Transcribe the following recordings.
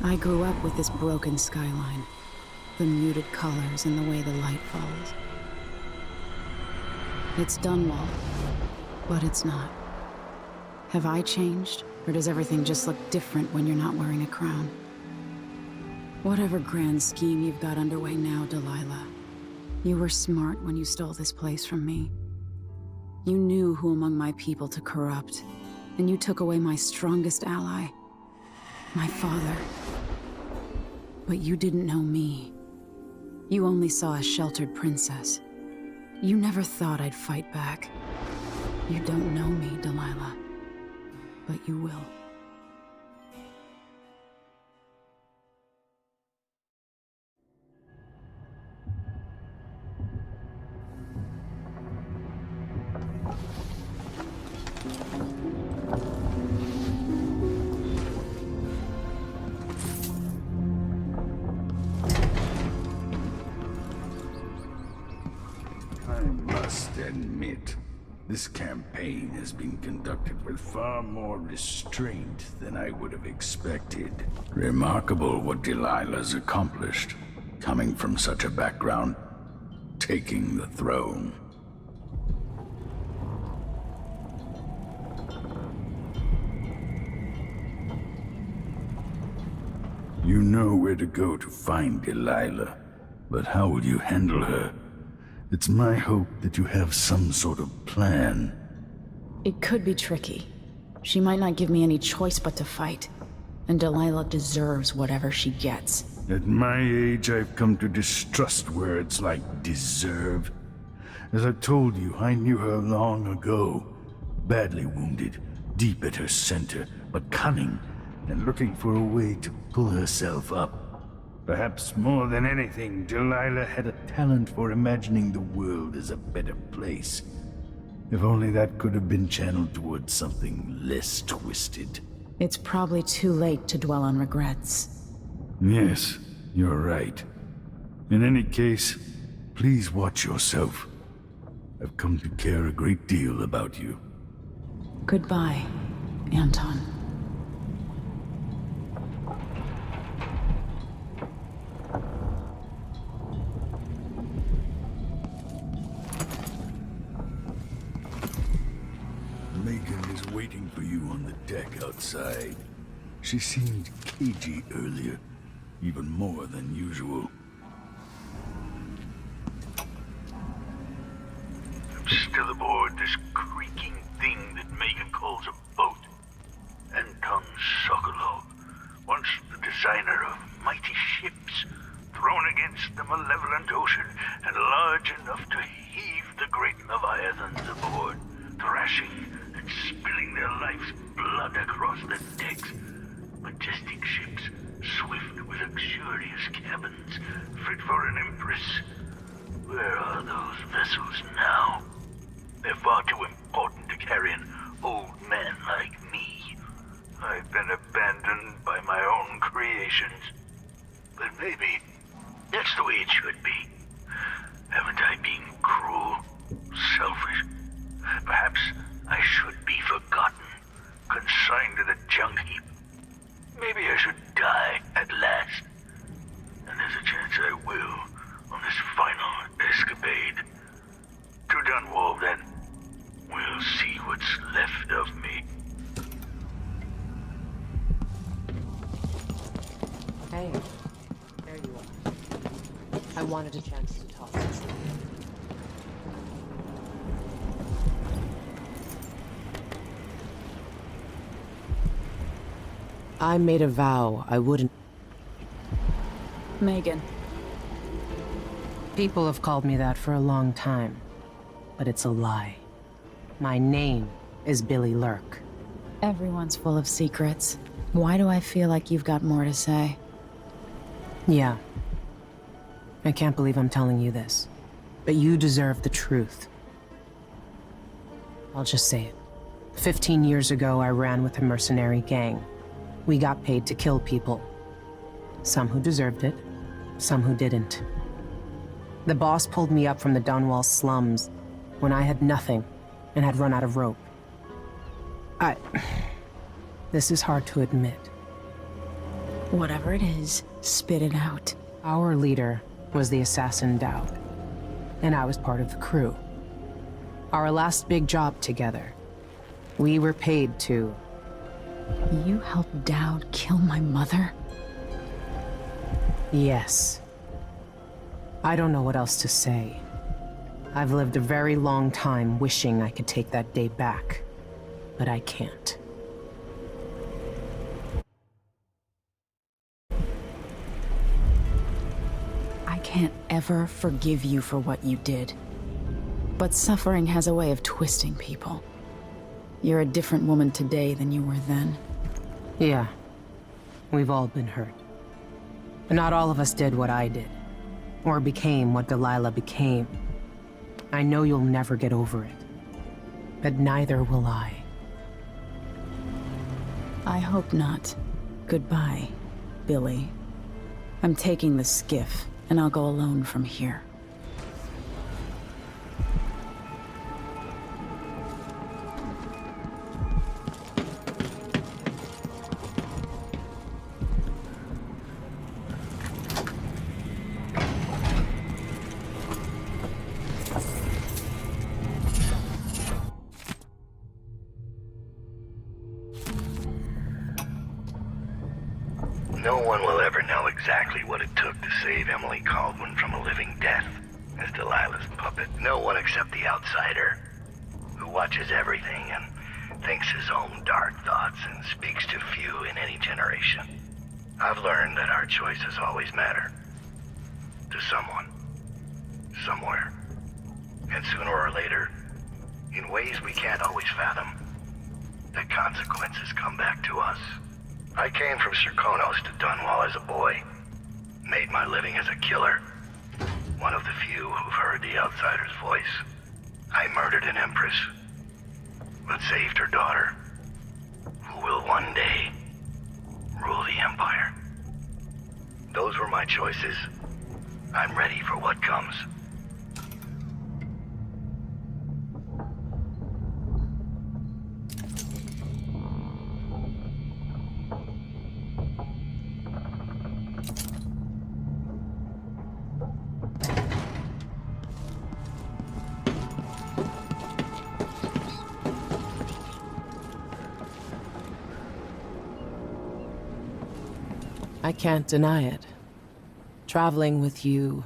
I grew up with this broken skyline. The muted colors and the way the light falls. It's Dunwall, but it's not. Have I changed, or does everything just look different when you're not wearing a crown? Whatever grand scheme you've got underway now, Delilah, you were smart when you stole this place from me. You knew who among my people to corrupt, and you took away my strongest ally, my father. But you didn't know me. You only saw a sheltered princess. You never thought I'd fight back. You don't know me, Delilah, but you will. Admit, this campaign has been conducted with far more restraint than I would have expected. Remarkable what Delilah's accomplished, coming from such a background, taking the throne. You know where to go to find Delilah, but how will you handle her? It's my hope that you have some sort of plan. It could be tricky. She might not give me any choice but to fight. And Delilah deserves whatever she gets. At my age, I've come to distrust words like deserve. As I told you, I knew her long ago. Badly wounded, deep at her center, but cunning, and looking for a way to pull herself up. Perhaps more than anything, Delilah had a talent for imagining the world as a better place. If only that could have been channeled towards something less twisted. It's probably too late to dwell on regrets. Yes, you're right. In any case, please watch yourself. I've come to care a great deal about you. Goodbye, Anton. Megan is waiting for you on the deck outside. She seemed cagey earlier, even more than usual. I'm still aboard this creaking thing that Megan calls a boat. Anton Sokolov, once the designer of mighty ships, thrown against the malevolent ocean and large enough to heave the great leviathans aboard, thrashing and spilling their life's blood across the decks. Majestic ships, swift with luxurious cabins, fit for an empress. Where are those vessels now? They're far too important to carry an old man like me. I've been abandoned by my own creations. But maybe that's the way it should be. Haven't I been cruel, selfish? Perhaps I should be forgotten, consigned to the junk heap. Maybe I should die at last. And there's a chance I will on this final escapade. To Dunwall, then. We'll see what's left of me. Hey, there you are. I wanted a chance to talk. I made a vow I wouldn't. Megan. People have called me that for a long time, but it's a lie. My name is Billy Lurk. Everyone's full of secrets. Why do I feel like you've got more to say? Yeah. I can't believe I'm telling you this, but you deserve the truth. I'll just say it. 15 years ago, I ran with a mercenary gang. We got paid to kill people. Some who deserved it, some who didn't. The boss pulled me up from the Dunwall slums when I had nothing and had run out of rope. This is hard to admit, Whatever it is, spit it out. Our leader was the assassin Dowd, and I was part of the crew. Our last big job together. We were paid to... You helped Dowd kill my mother? Yes. I don't know what else to say. I've lived a very long time wishing I could take that day back, but I can't. I can't ever forgive you for what you did. But suffering has a way of twisting people. You're a different woman today than you were then. Yeah. We've all been hurt. But not all of us did what I did. Or became what Delilah became. I know you'll never get over it. But neither will I. I hope not. Goodbye, Billy. I'm taking the skiff, and I'll go alone from here. No one will ever know exactly what it took to save Emily Caldwin from a living death as Delilah's puppet. No one except the outsider, who watches everything and thinks his own dark thoughts and speaks to few in any generation. I've learned that our choices always matter. To someone. Somewhere. And sooner or later, in ways we can't always fathom, the consequences come back to us. I came from Serkonos to Dunwall as a boy. Made my living as a killer. One of the few who've heard the outsider's voice. I murdered an empress, but saved her daughter, who will one day rule the Empire. Those were my choices. I'm ready for what comes. I can't deny it. Traveling with you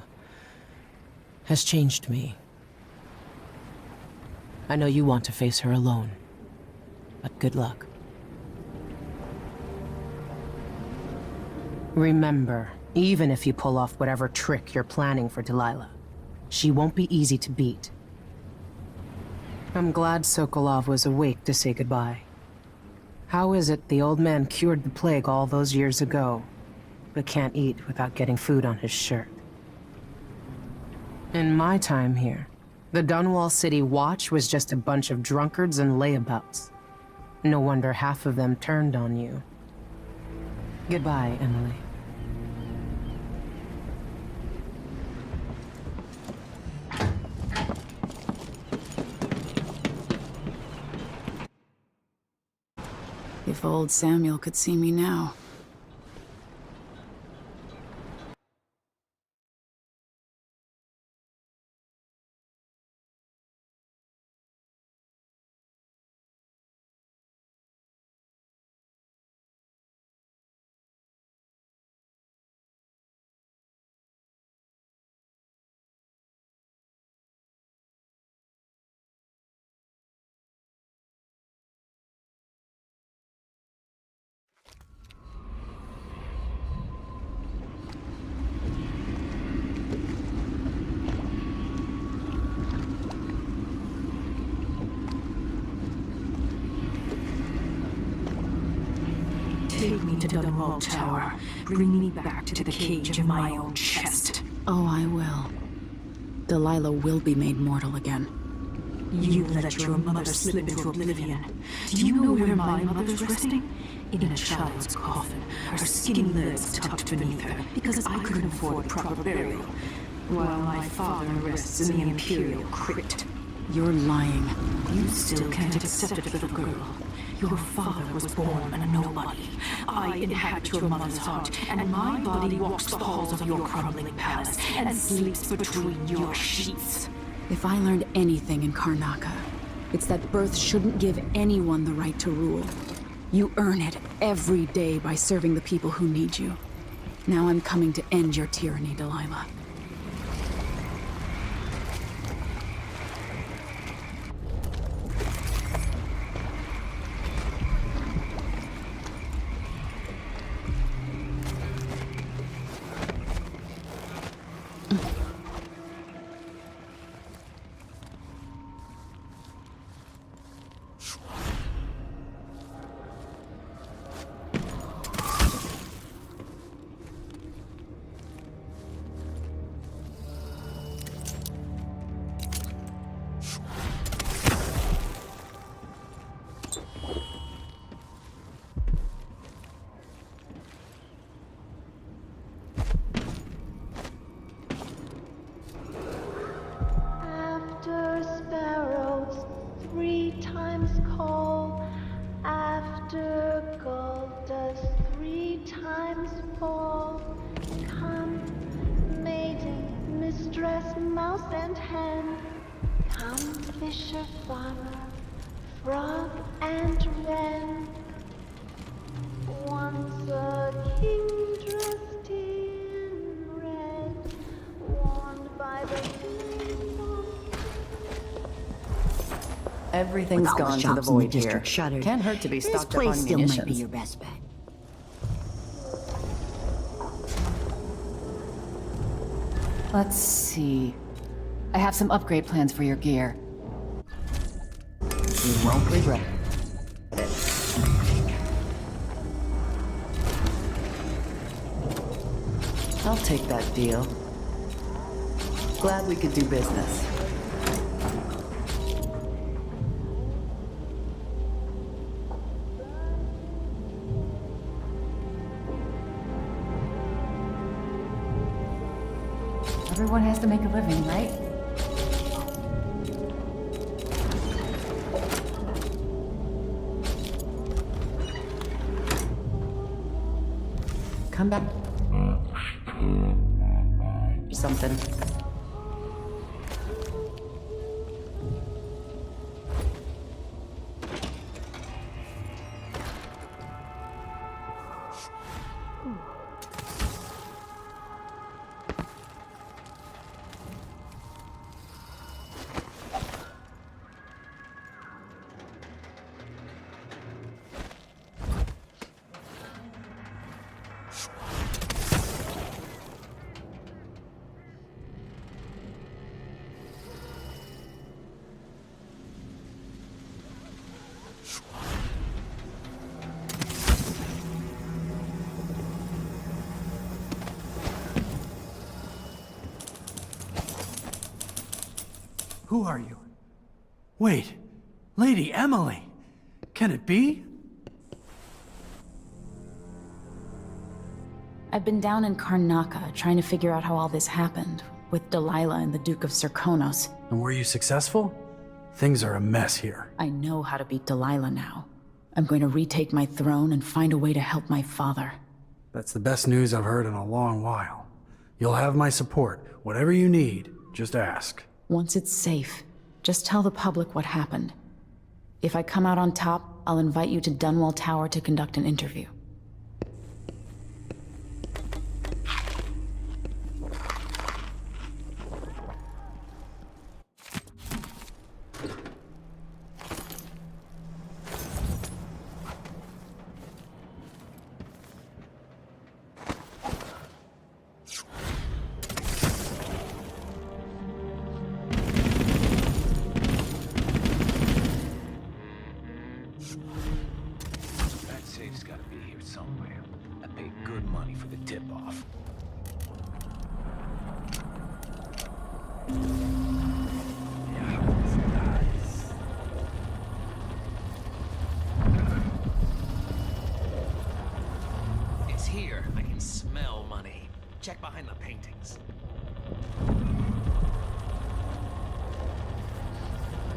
has changed me. I know you want to face her alone, but good luck. Remember, even if you pull off whatever trick you're planning for Delilah, she won't be easy to beat. I'm glad Sokolov was awake to say goodbye. How is it the old man cured the plague all those years ago, but can't eat without getting food on his shirt? In my time here, the Dunwall City Watch was just a bunch of drunkards and layabouts. No wonder half of them turned on you. Goodbye, Emily. If old Samuel could see me now. Take me to Dunwall Tower. Bring me back to the cage of my own chest. Oh, I will. Delilah will be made mortal again. You let your mother slip into oblivion. Do you know where my mother's resting? In a child's coffin, her skinny legs tucked beneath her, because I couldn't afford proper burial, while my father rests in the Imperial crypt. You're lying. You still can't accept it, little girl. Your father was born a nobody. I inhabit your mother's heart, and my body walks the halls of your crumbling palace and sleeps between your sheets. If I learned anything in Karnaca, it's that birth shouldn't give anyone the right to rule. You earn it every day by serving the people who need you. Now I'm coming to end your tyranny, Delilah. After sparrows 3 times call, after gold dust 3 times fall, come, maiden, mistress, mouse and hen, come, fisher, farmer, frog and wren. Once a king dressed in red, warned by the Everything's With all gone the to the shops in the void here. district shuttered, Can't hurt to be this stocked up place on still munitions. might be your best bet. Let's see. I have some upgrade plans for your gear. You won't regret it. I'll take that deal. Glad we could do business. Everyone has to make a living, right? Come back. Something. Who are you? Wait, Lady Emily! Can it be? I've been down in Karnaca trying to figure out how all this happened, with Delilah and the Duke of Serkonos. And were you successful? Things are a mess here. I know how to beat Delilah now. I'm going to retake my throne and find a way to help my father. That's the best news I've heard in a long while. You'll have my support. Whatever you need, just ask. Once it's safe, just tell the public what happened. If I come out on top, I'll invite you to Dunwall Tower to conduct an interview. Safe's gotta be here somewhere. I paid good money for the tip-off. It's here. I can smell money. Check behind the paintings.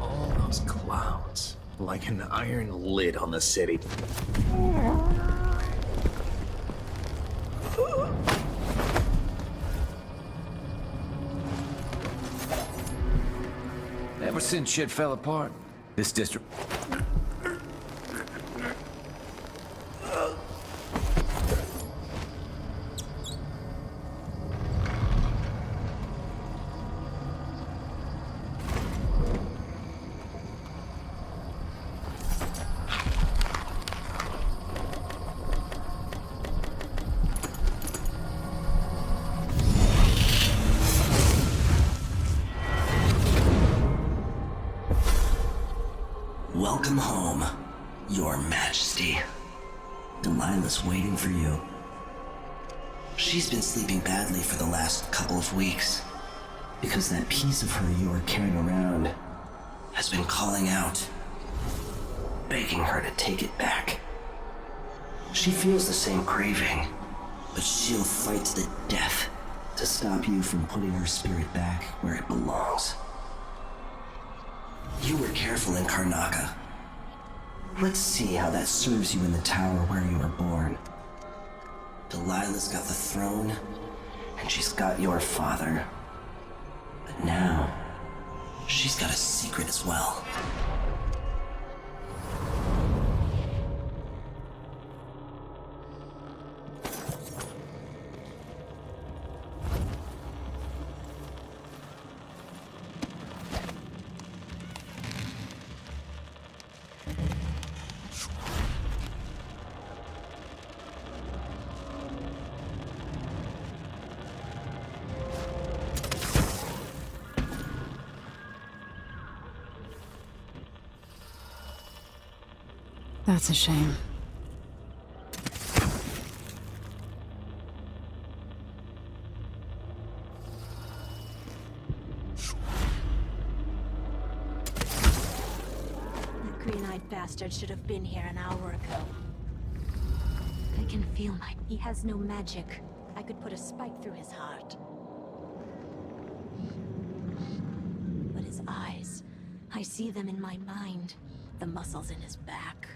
All those clouds, like an iron lid on the city. Ever since shit fell apart, this district... Welcome home, Your Majesty. Delilah's waiting for you. She's been sleeping badly for the last couple of weeks, because that piece of her you are carrying around has been calling out, begging her to take it back. She feels the same craving, but she'll fight to the death to stop you from putting her spirit back where it belongs. You were careful in Karnaca. Let's see how that serves you in the tower where you were born. Delilah's got the throne, and she's got your father. But now, she's got a secret as well. That's a shame. That green-eyed bastard should have been here an hour ago. I can feel he has no magic. I could put a spike through his heart. But his eyes, I see them in my mind. The muscles in his back.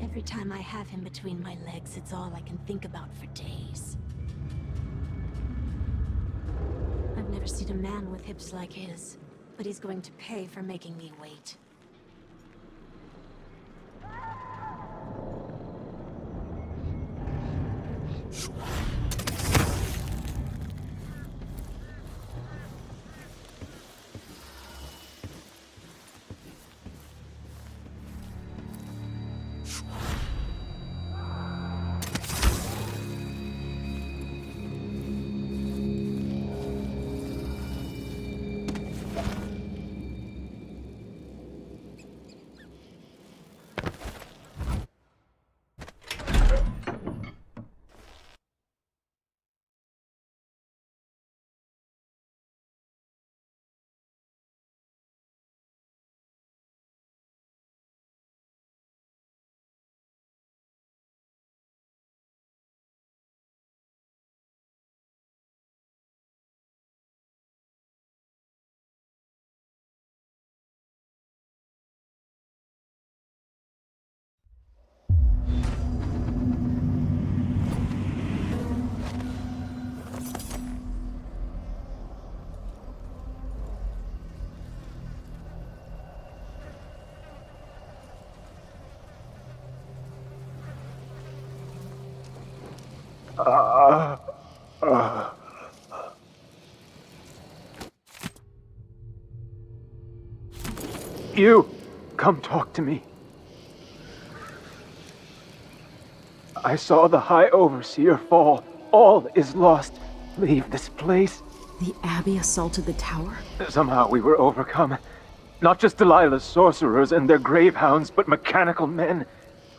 Every time I have him between my legs, it's all I can think about for days. I've never seen a man with hips like his, but he's going to pay for making me wait. You! Come talk to me. I saw the High Overseer fall. All is lost. Leave this place. The Abbey assaulted the tower? Somehow we were overcome. Not just Delilah's sorcerers and their gravehounds, but mechanical men.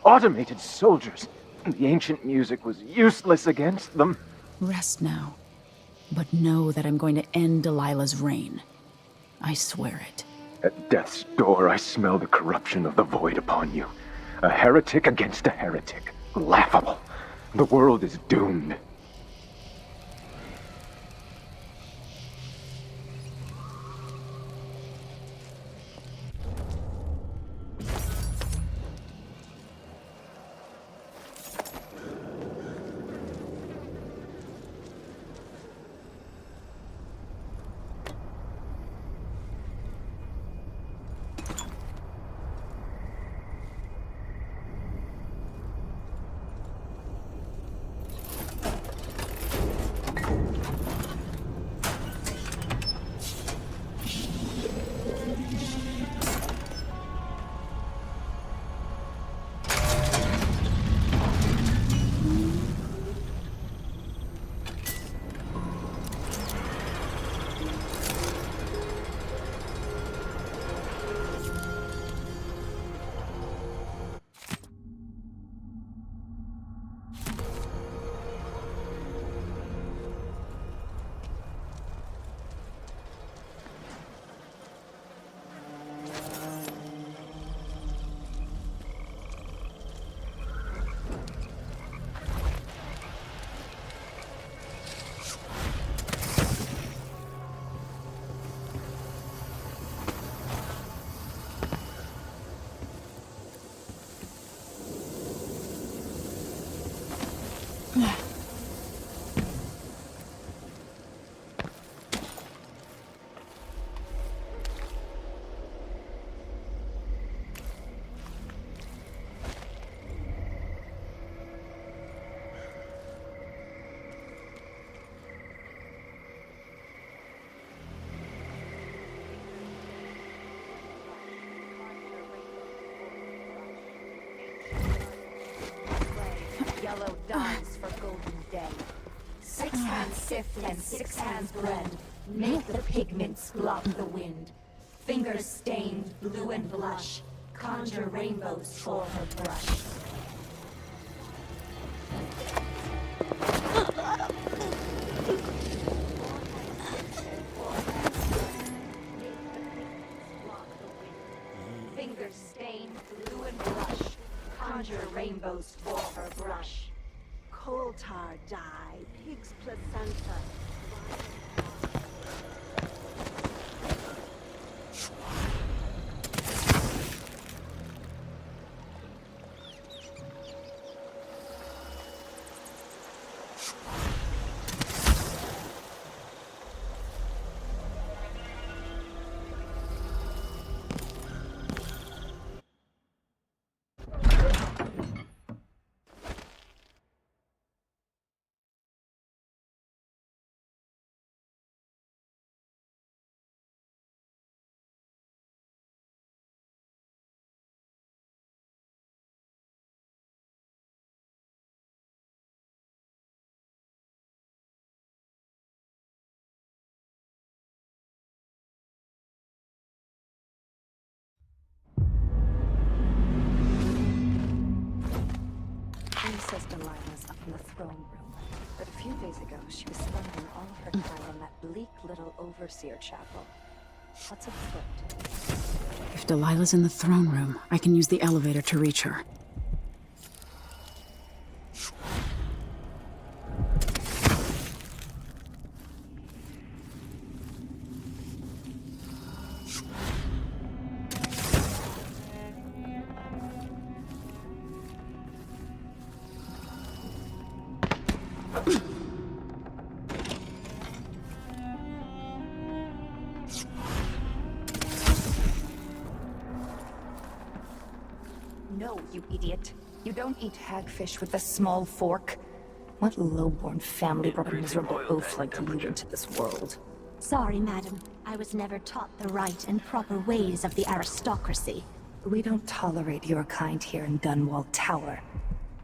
Automated soldiers. The ancient music was useless against them. Rest now. But know that I'm going to end Delilah's reign. I swear it. At death's door, I smell the corruption of the void upon you. A heretic against a heretic. Laughable. The world is doomed. yellow dies for golden day. 6 hands sift and 6 hands blend. Make the pigments block the wind. Fingers stained blue and blush. Conjure rainbows for her brush. Fingers stained blue and blush. Conjure rainbows for her brush. Coal tar dye, pig's placenta. Princess Delilah's up in the throne room, but a few days ago she was spending all of her time in that bleak little overseer chapel. What's afoot? If Delilah's in the throne room, I can use the elevator to reach her. No, you idiot. You don't eat hagfish with a small fork. What lowborn family brought a miserable oaf like you into this world? Sorry, madam. I was never taught the right and proper ways of the aristocracy. We don't tolerate your kind here in Dunwall Tower.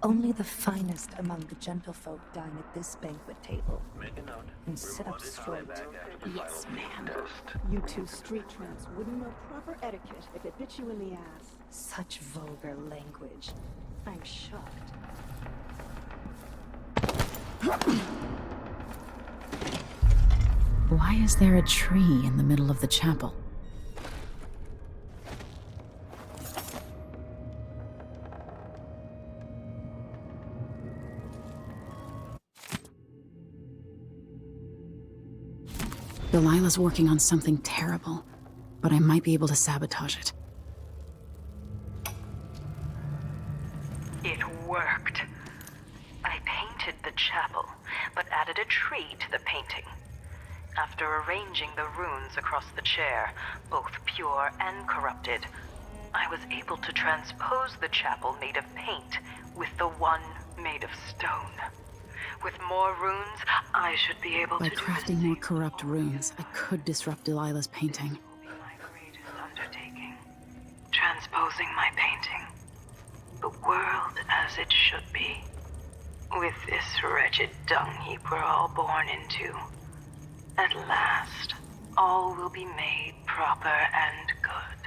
Only the finest among the gentlefolk dine at this banquet table. And sit up straight. Yes, ma'am. You two street tramps wouldn't know proper etiquette if it bit you in the ass. Such vulgar language. I'm shocked. Why is there a tree in the middle of the chapel? Delilah's working on something terrible, but I might be able to sabotage it. It worked. I painted the chapel, but added a tree to the painting. After arranging the runes across the chair, both pure and corrupted, I was able to transpose the chapel made of paint with the one made of stone. With more runes, I should be able By to crafting more corrupt runes, I could disrupt Delilah's painting. my greatest undertaking. Transposing my painting. The world as it should be. With this wretched dung heap we're all born into. At last, all will be made proper and good.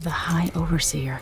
The High Overseer.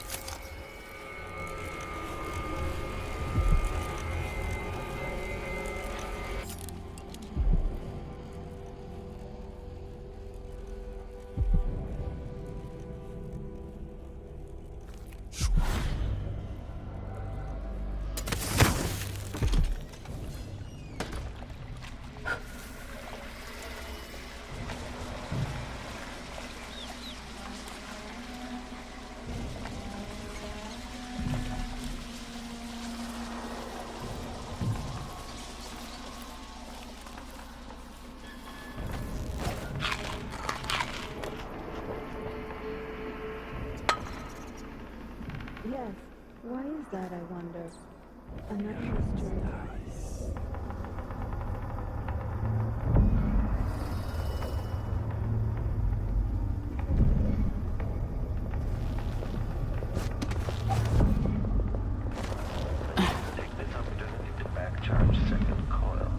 Yes. Why is that, I wonder? Another mystery. Take this opportunity to back charge second coil.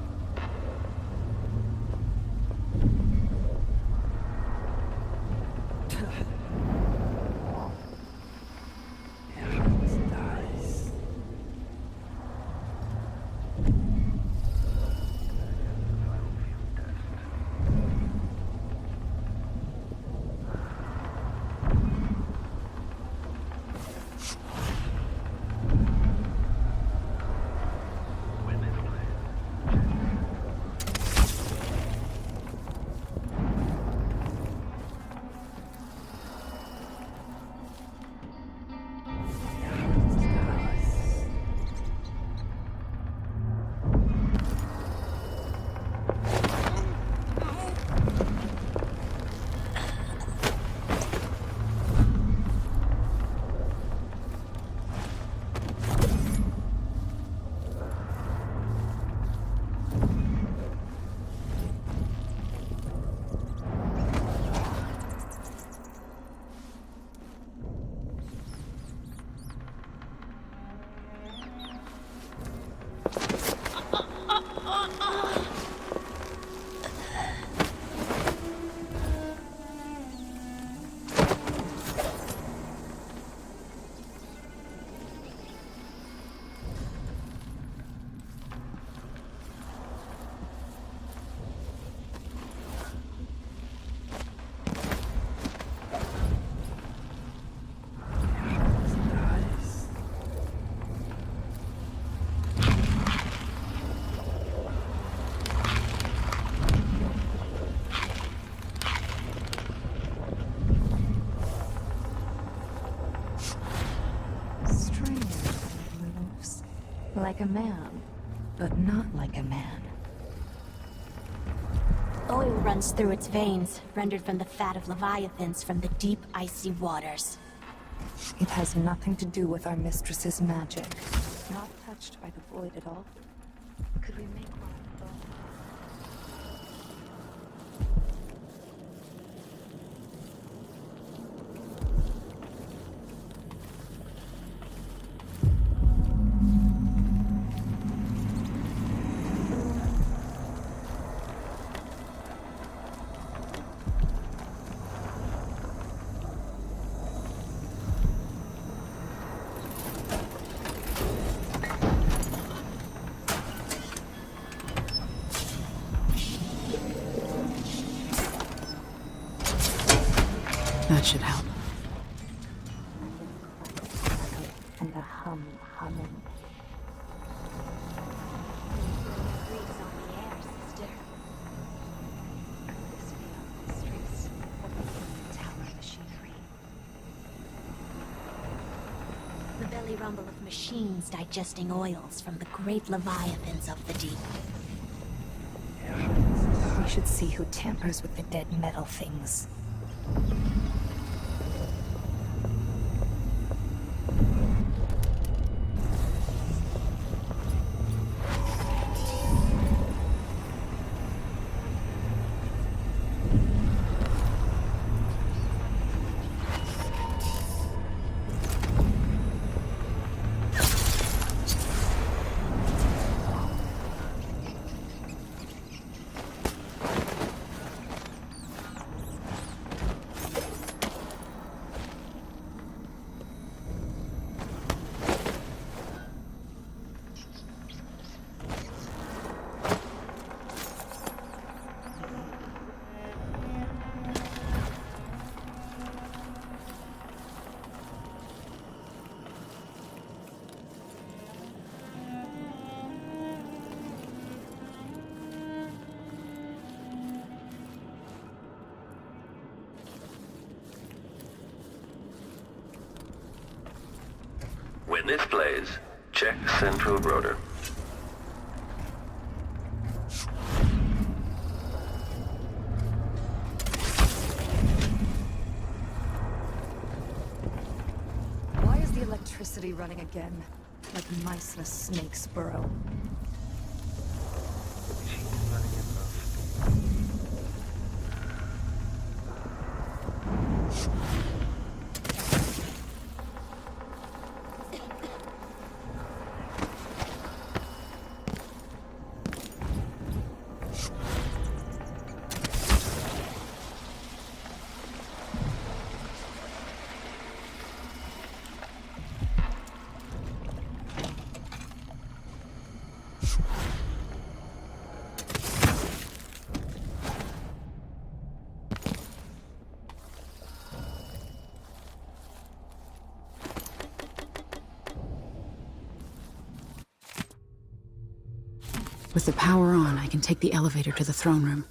Like a man, but not like a man. Oil runs through its veins, rendered from the fat of leviathans from the deep, icy waters. It has nothing to do with our mistress's magic. Not touched by the void at all. Could we make one? That should help. And the humming. The belly rumble of machines digesting oils from the great leviathans of the deep. We should see who tampers with the dead metal things. Witness, please. Check central rotor. Why is the electricity running again? Like mice in a snake's burrow. With the power on, I can take the elevator to the throne room.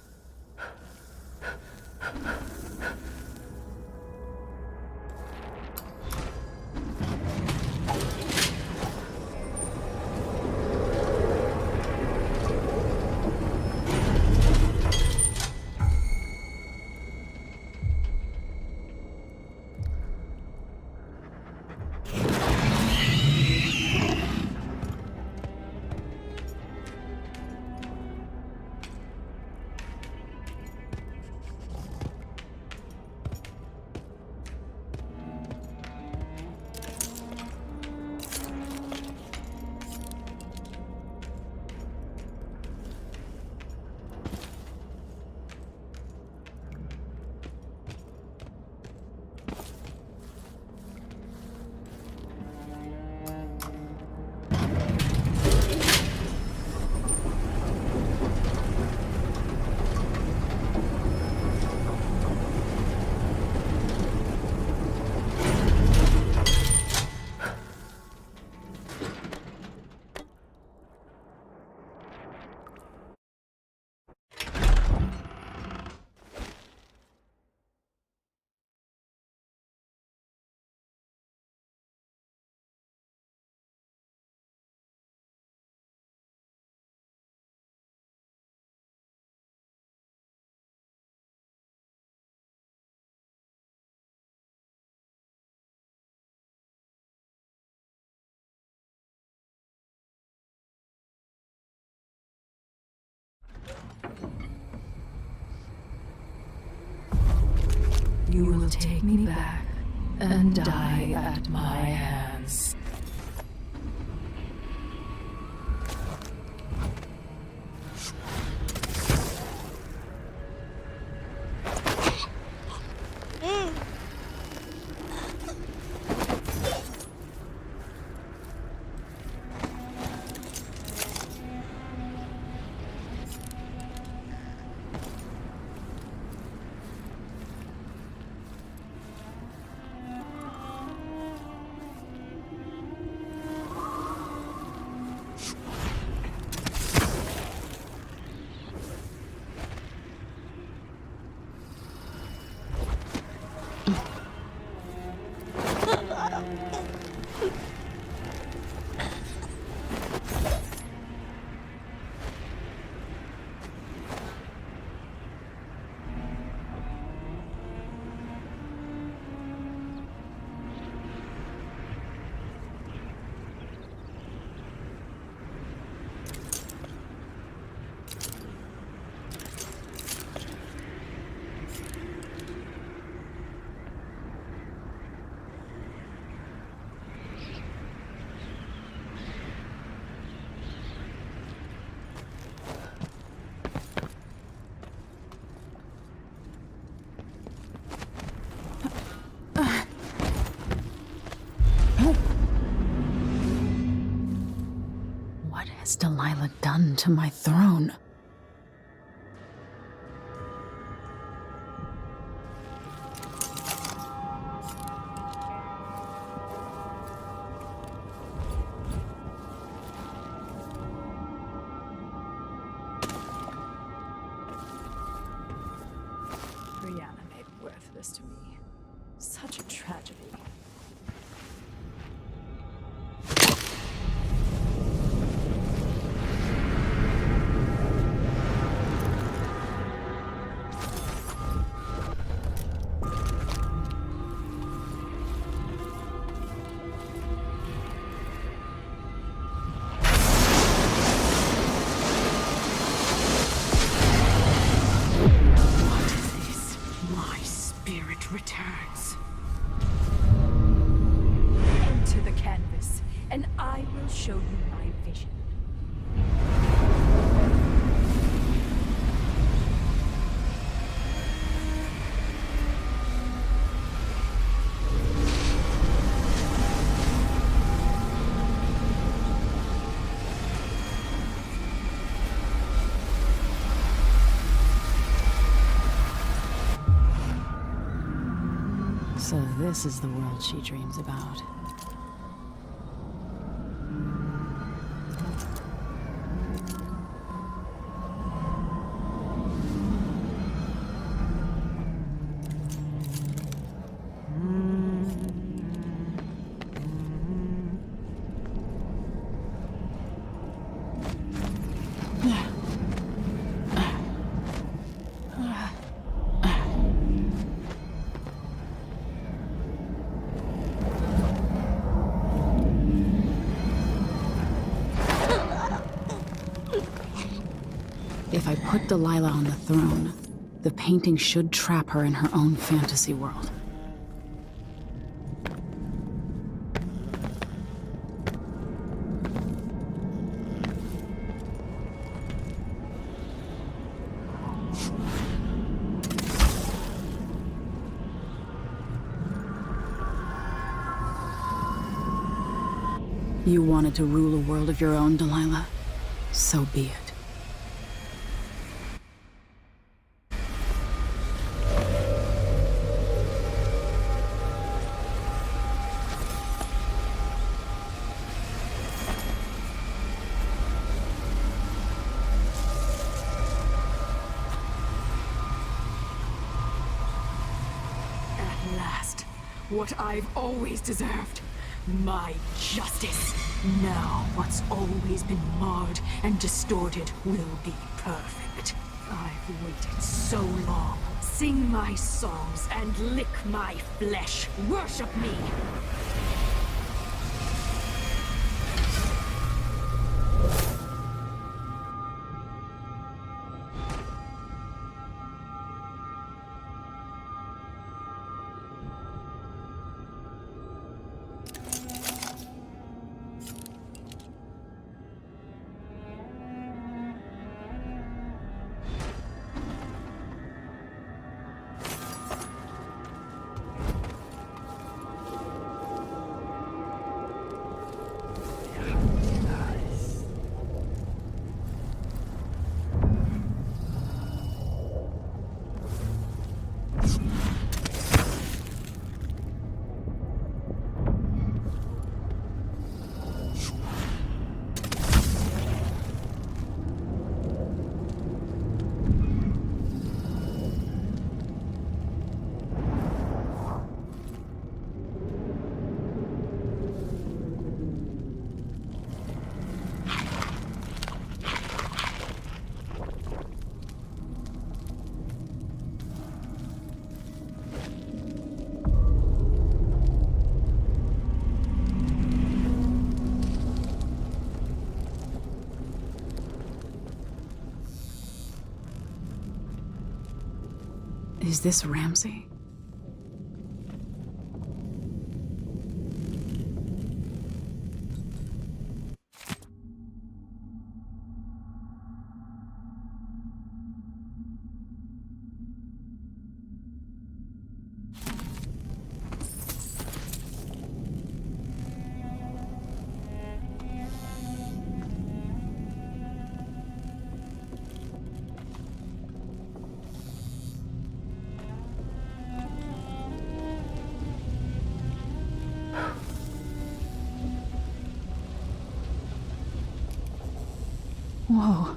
You will take me back and die at my hands. What has Delilah done to my throne? Brianna made worthless to me. Such a tragedy. and I will show you my vision. So this is the world she dreams about. If I put Delilah on the throne, the painting should trap her in her own fantasy world. You wanted to rule a world of your own, Delilah? So be it. At last, what I've always deserved. My justice. Now what's always been marred and distorted will be perfect. I've waited so long. Sing my songs and lick my flesh. Worship me. Is this Ramsey? Whoa.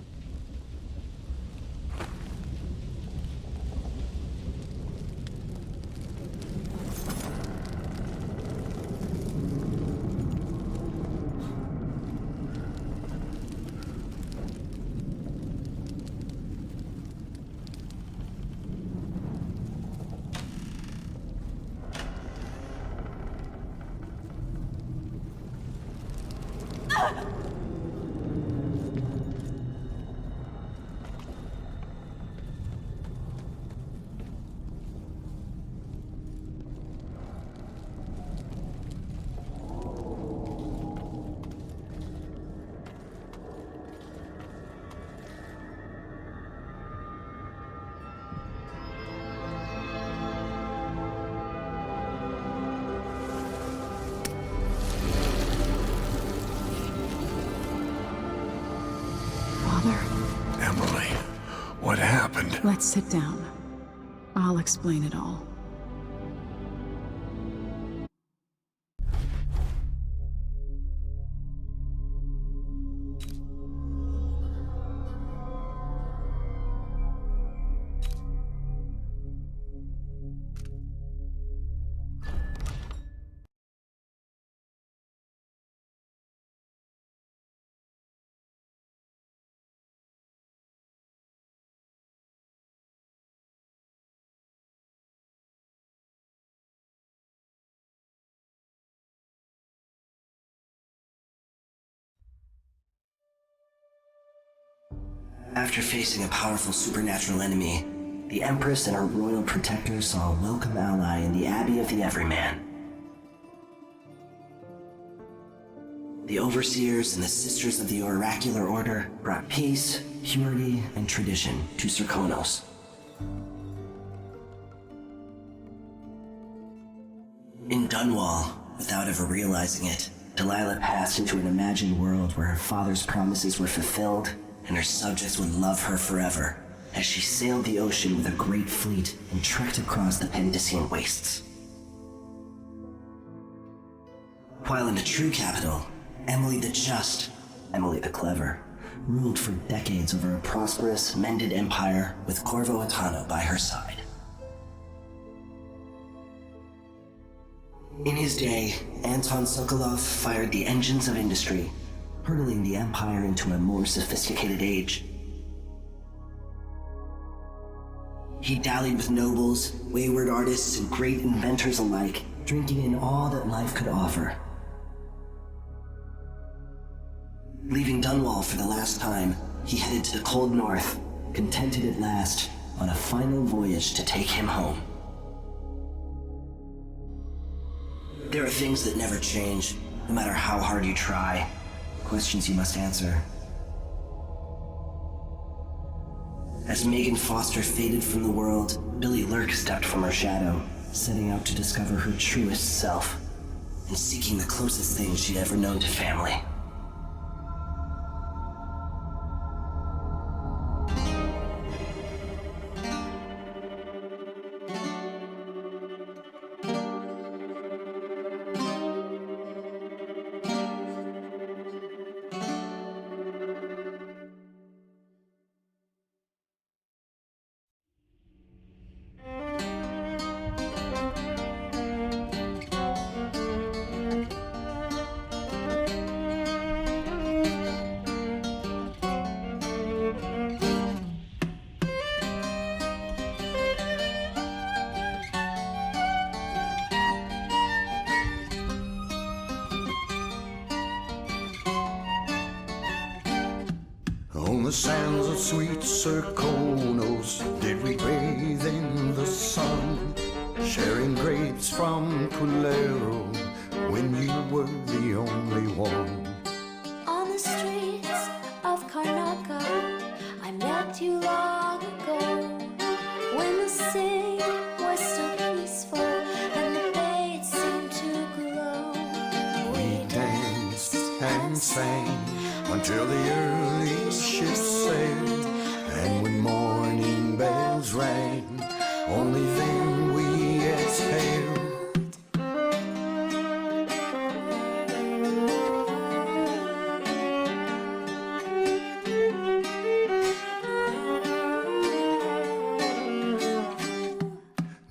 happened. Let's sit down. I'll explain it all. After facing a powerful supernatural enemy, the Empress and her royal protector saw a welcome ally in the Abbey of the Everyman. The Overseers and the Sisters of the Oracular Order brought peace, purity, and tradition to Serkonos. In Dunwall, without ever realizing it, Delilah passed into an imagined world where her father's promises were fulfilled and her subjects would love her forever as she sailed the ocean with a great fleet and trekked across the Pendician wastes. While in the true capital, Emily the Just, Emily the Clever, ruled for decades over a prosperous, mended empire with Corvo Atano by her side. In his day, Anton Sokolov fired the engines of industry, hurtling the empire into a more sophisticated age. He dallied with nobles, wayward artists, and great inventors alike, drinking in all that life could offer. Leaving Dunwall for the last time, he headed to the cold north, contented at last on a final voyage to take him home. There are things that never change, no matter how hard you try. Questions you must answer. As Megan Foster faded from the world, Billy Lurk stepped from her shadow, setting out to discover her truest self, and seeking the closest thing she'd ever known to family. On the sands of sweet Serkonos did we bathe in the sun, sharing grapes from Pulero when you were the only one. On the streets of Karnaka, I met you long ago, when the city was so peaceful and the bay seemed to glow. We danced and sang until the early ships sailed, and when morning bells rang, only then we exhaled.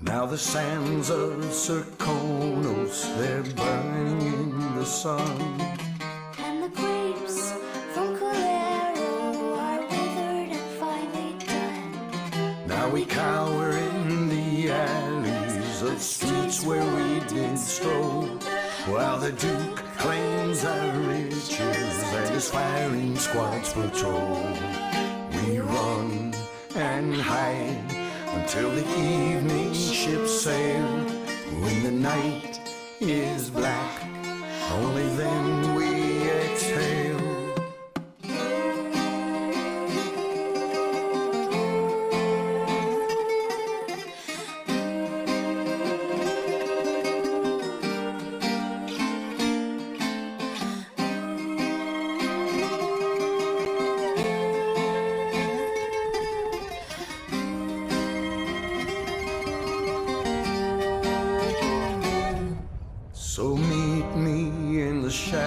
Now the sands of Serkonos, they're burning in the sun. And the grapes from Colero are withered and finely done. Now we cower in the alleys of streets where we did stroll, while the Duke claims our riches and his firing squads patrol. We run and hide until the evening ships sail. When the night is black, only then we exhale.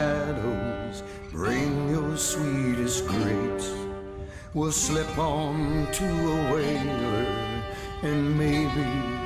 shadows, bring your sweetest grapes. We'll slip on to a whaler and maybe